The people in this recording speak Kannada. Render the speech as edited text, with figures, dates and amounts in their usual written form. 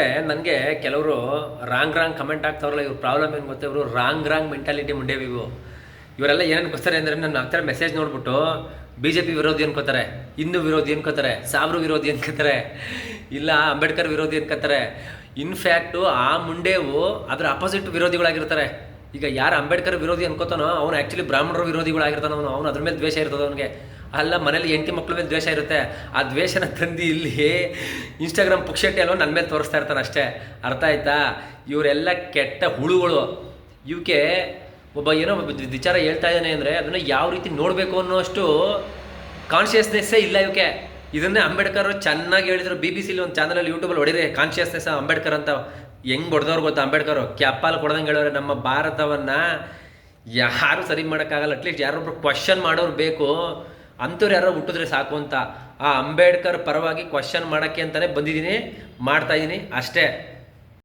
ನನಗೆ ಕೆಲವರು ರಾಂಗ್ ಕಮೆಂಟ್ ಆಗ್ತಾವ್ರಲ್ಲ, ಇವ್ರ ಪ್ರಾಬ್ಲಮ್ ಏನು ಗೊತ್ತೆ, ಇವರು ರಾಂಗ್ ಮೆಂಟಾಲಿಟಿ ಮುಂಡೆವು ಇವು. ಇವರೆಲ್ಲ ಏನು ಅನ್ಕೋತಾರೆ ಅಂದರೆ, ನನ್ನ ಆ ಥರ ಮೆಸೇಜ್ ನೋಡ್ಬಿಟ್ಟು BJP ವಿರೋಧಿ ಅನ್ಕೋತಾರೆ, ಹಿಂದೂ ವಿರೋಧಿ ಅನ್ಕೋತಾರೆ, ಸಾಬ್ರು ವಿರೋಧಿ ಅನ್ಕೋತಾರೆ, ಇಲ್ಲ ಅಂಬೇಡ್ಕರ್ ವಿರೋಧಿ ಅನ್ಕೋತಾರೆ. ಇನ್ಫ್ಯಾಕ್ಟು ಆ ಮುಂಡೆವು ಅದರ ಅಪೋಸಿಟ್ ವಿರೋಧಿಗಳಾಗಿರ್ತಾರೆ. ಈಗ ಯಾರು ಅಂಬೇಡ್ಕರ್ ವಿರೋಧಿ ಅನ್ಕೋತಾನೋ ಅವನು ಆ್ಯಕ್ಚುಲಿ ಬ್ರಾಹ್ಮಣರು ವಿರೋಧಿಗಳಾಗಿರ್ತಾನೆ. ಅವನು ಅದ್ರ ಮೇಲೆ ದ್ವೇಷ ಇರ್ತದೆ ಅವನಿಗೆ. ಅಲ್ಲ, ಮನೇಲಿ ಹೆಂಡತಿ ಮಕ್ಳ ಮೇಲೆ ದ್ವೇಷ ಇರುತ್ತೆ. ಆ ದ್ವೇಷನ ತಂದು ಇಲ್ಲಿ ಇನ್ಸ್ಟಾಗ್ರಾಮ್ ಪುಕ್ಷಟ್ಟಿ ಅಲ್ವ ನನ್ನ ಮೇಲೆ ತೋರಿಸ್ತಾ ಇರ್ತಾನೆ ಅಷ್ಟೇ. ಅರ್ಥ ಆಯ್ತಾ? ಇವರೆಲ್ಲ ಕೆಟ್ಟ ಹುಳುಗಳು. ಇವಕ್ಕೆ ಒಬ್ಬ ಏನೋ ವಿಚಾರ ಹೇಳ್ತಾ ಇದ್ದಾನೆ ಅಂದರೆ ಅದನ್ನು ಯಾವ ರೀತಿ ನೋಡಬೇಕು ಅನ್ನೋಷ್ಟು ಕಾನ್ಷಿಯಸ್ನೆಸ್ಸೇ ಇಲ್ಲ ಇವಕ್ಕೆ. ಇದನ್ನೇ ಅಂಬೇಡ್ಕರ್ ಚೆನ್ನಾಗಿ ಹೇಳಿದ್ರು. BBC ಒಂದು ಚಾನಲಲ್ಲಿ ಯೂಟ್ಯೂಬಲ್ಲಿ ಹೊಡಿರಿ, ಕಾನ್ಷಿಯಸ್ನೆಸ್ ಅಂಬೇಡ್ಕರ್ ಅಂತ. ಹೆಂಗೆ ಹೊಡೆದವ್ರು ಗೊತ್ತಾ ಅಂಬೇಡ್ಕರ್? ಕ್ಯಾಪಾಲ್ ಕೊಡ್ದಂಗೆ ಹೇಳೋರೆ. ನಮ್ಮ ಭಾರತವನ್ನು ಯಾರು ಸರಿ ಮಾಡೋಕ್ಕಾಗಲ್ಲ. ಅಟ್ಲೀಸ್ಟ್ ಯಾರೊಬ್ರು ಕ್ವಶನ್ ಮಾಡೋರು ಬೇಕು. ಅಂಥವ್ರು ಯಾರೋ ಹುಟ್ಟಿದ್ರೆ ಸಾಕು ಅಂತ. ಆ ಅಂಬೇಡ್ಕರ್ ಪರವಾಗಿ ಕ್ವಶನ್ ಮಾಡೋಕ್ಕೆ ಅಂತಲೇ ಬಂದಿದ್ದೀನಿ, ಮಾಡ್ತಾಯಿದ್ದೀನಿ ಅಷ್ಟೇ.